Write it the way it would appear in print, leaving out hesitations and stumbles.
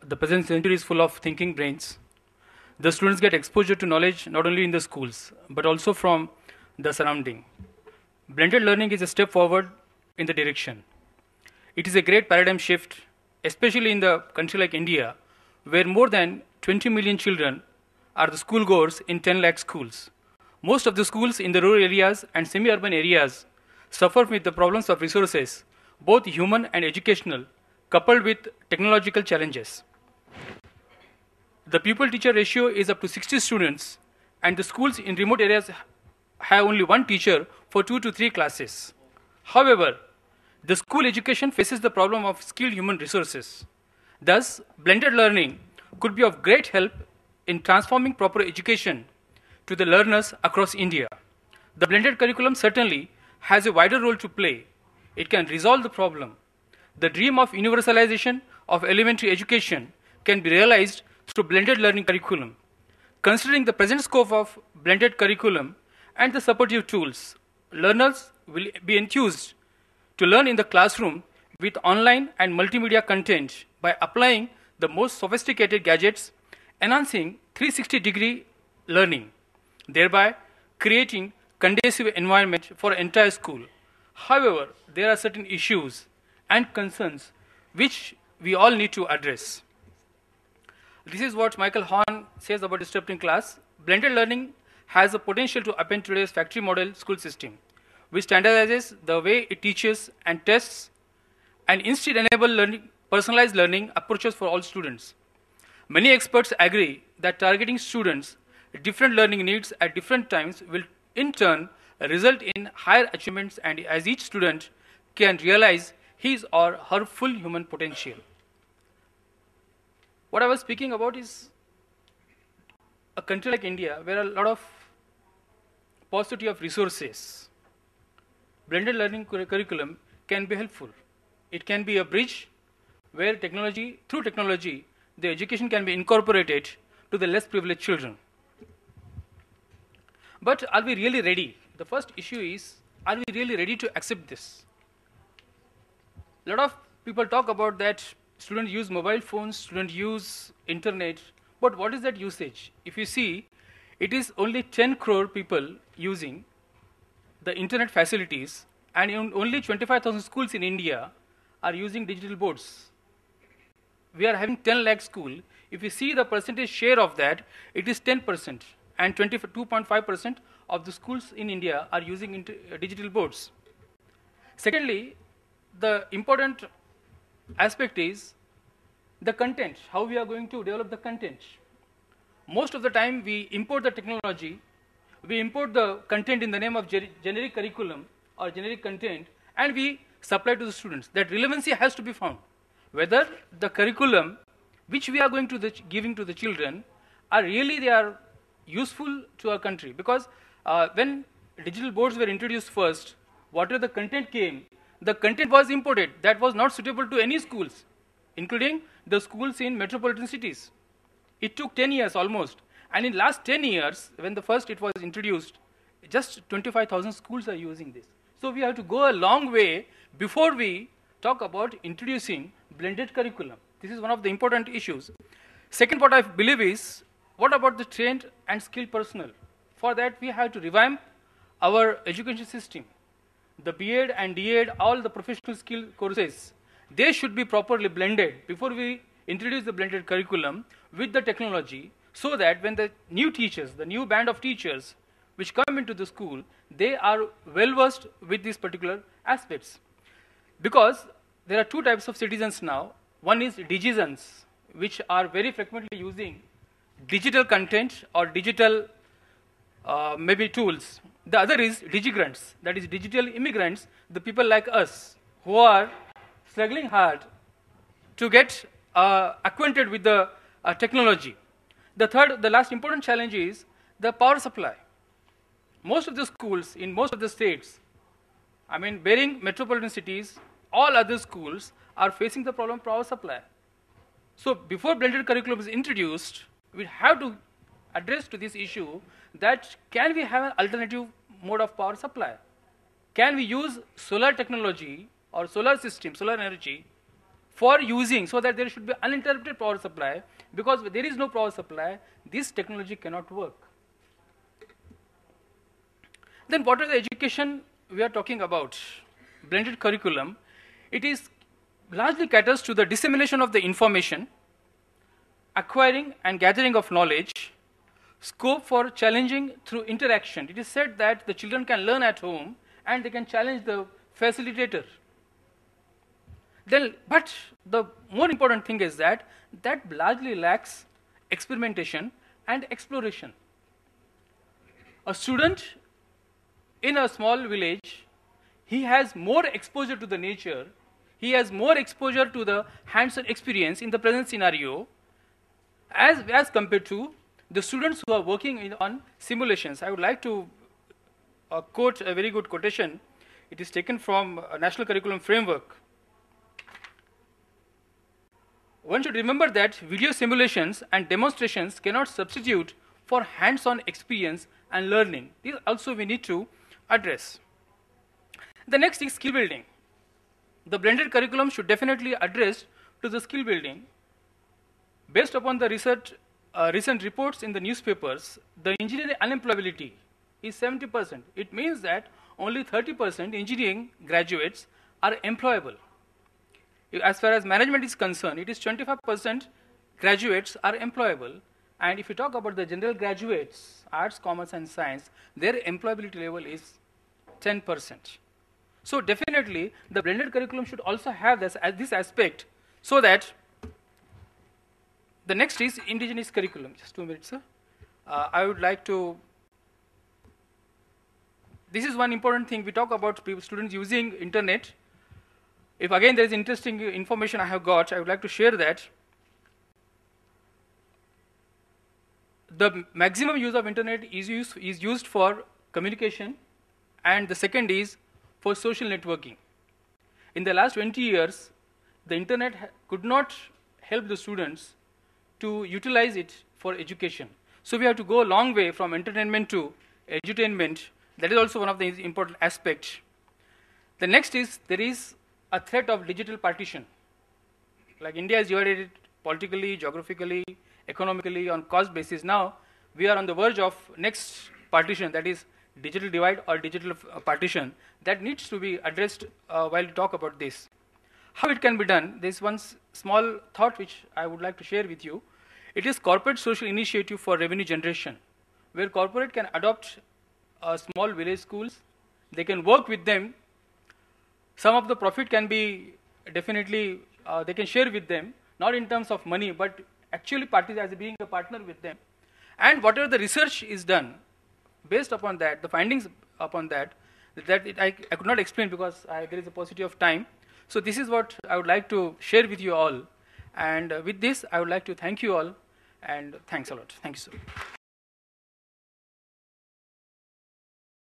the present century is full of thinking brains. The students get exposure to knowledge not only in the schools but also from the surrounding. Blended learning is a step forward in the direction. It is a great paradigm shift, especially in the country like India, where more than 20 million children are the schoolgoers in 10 lakh schools. Most of the schools in the rural areas and semi-urban areas suffer with the problems of resources, both human and educational, coupled with technological challenges. The pupil-teacher ratio is up to 60 students, and the schools in remote areas have only one teacher for 2 to 3 classes. However, the school education faces the problem of skilled human resources. Thus, blended learning could be of great help in transforming proper education to the learners across India. The blended curriculum certainly has a wider role to play. It can resolve the problem. The dream of universalization of elementary education can be realized through blended learning curriculum. Considering the present scope of blended curriculum and the supportive tools, learners will be enthused to learn in the classroom with online and multimedia content by applying the most sophisticated gadgets, enhancing 360-degree learning, thereby creating conducive environment for entire school. However, there are certain issues and concerns which we all need to address. This is what Michael Horn says about disrupting class. Blended learning has the potential to upend today's factory model school system, which standardizes the way it teaches and tests, and instead enable learning, personalized learning approaches for all students. Many experts agree that targeting students' different learning needs at different times will in turn result in higher achievements and as each student can realize his or her full human potential. What I was speaking about is a country like India where a lot of paucity of resources. Blended learning curriculum can be helpful. It can be a bridge where through technology, the education can be incorporated to the less privileged children. But are we really ready? The first issue is, are we really ready to accept this? A lot of people talk about that students use mobile phones, students use internet, but what is that usage? If you see, it is only 10 crore people using the internet facilities, and only 25,000 schools in India are using digital boards. We are having 10 lakh school. If you see the percentage share of that, it is 10%, and 22.5% of the schools in India are using digital boards. Secondly, the important aspect is the content, how we are going to develop the content. Most of the time we import the technology, we import the content in the name of generic curriculum or generic content, and we supply to the students. That relevancy has to be found. Whether the curriculum which we are going to giving to the children are really they are useful to our country. Because when digital boards were introduced first, whatever the content came, the content was imported. That was not suitable to any schools, including the schools in metropolitan cities. It took 10 years almost. And in last 10 years, when the first it was introduced, just 25,000 schools are using this. So we have to go a long way before we talk about introducing blended curriculum. This is one of the important issues. Second, what I believe is, what about the trained and skilled personnel? For that, we have to revamp our education system. The B.Ed and D.Ed, all the professional skill courses, they should be properly blended before we introduce the blended curriculum with the technology, so that when the new teachers, the new band of teachers which come into the school, they are well versed with these particular aspects. Because there are two types of citizens now. One is digizens, which are very frequently using digital content or digital maybe tools. The other is digigrants, that is digital immigrants, the people like us who are struggling hard to get acquainted with the technology. The last important challenge is the power supply. Most of the schools in most of the states, barring metropolitan cities, all other schools are facing the problem of power supply. So before blended curriculum is introduced, we have to address to this issue that can we have an alternative mode of power supply? Can we use solar technology or solar system, solar energy for using, so that there should be uninterrupted power supply, because if there is no power supply, this technology cannot work. Then what is the education we are talking about? Blended curriculum. It is largely caters to the dissemination of the information, acquiring and gathering of knowledge, scope for challenging through interaction. It is said that the children can learn at home and they can challenge the facilitator. Then, but the more important thing is that largely lacks experimentation and exploration. A student in a small village, he has more exposure to the nature, he has more exposure to the hands-on experience in the present scenario as compared to the students who are working on simulations. I would like to quote a very good quotation. It is taken from a National Curriculum Framework. One should remember that video simulations and demonstrations cannot substitute for hands-on experience and learning. This also we need to address. The next is skill building. The blended curriculum should definitely address to the skill building. Based upon the recent reports in the newspapers, the engineering unemployability is 70%. It means that only 30% engineering graduates are employable. As far as management is concerned, it is 25% graduates are employable. And if you talk about the general graduates, arts, commerce, and science, their employability level is 10%. So definitely, the blended curriculum should also have this aspect, so that the next is indigenous curriculum. Just 2 minutes, sir. I would like to. This is one important thing. We talk about students using internet. If again there is interesting information I have got, I would like to share that. The maximum use of internet is used for communication, and the second is for social networking. In the last 20 years, the internet could not help the students to utilize it for education. So we have to go a long way from entertainment to edutainment. That is also one of the important aspects. The next is there is a threat of digital partition. Like India is divided politically, geographically, economically, on cost basis. Now we are on the verge of next partition, that is digital divide or digital partition, that needs to be addressed while we talk about this. How it can be done? There is one small thought which I would like to share with you. It is corporate social initiative for revenue generation, where corporate can adopt small village schools. They can work with them. Some of the profit can be definitely, they can share with them, not in terms of money, but actually as being a partner with them. And whatever the research is done, based upon that, the findings upon that, I could not explain because there is a paucity of time. So this is what I would like to share with you all. And with this, I would like to thank you all, and thanks a lot. Thank you, sir.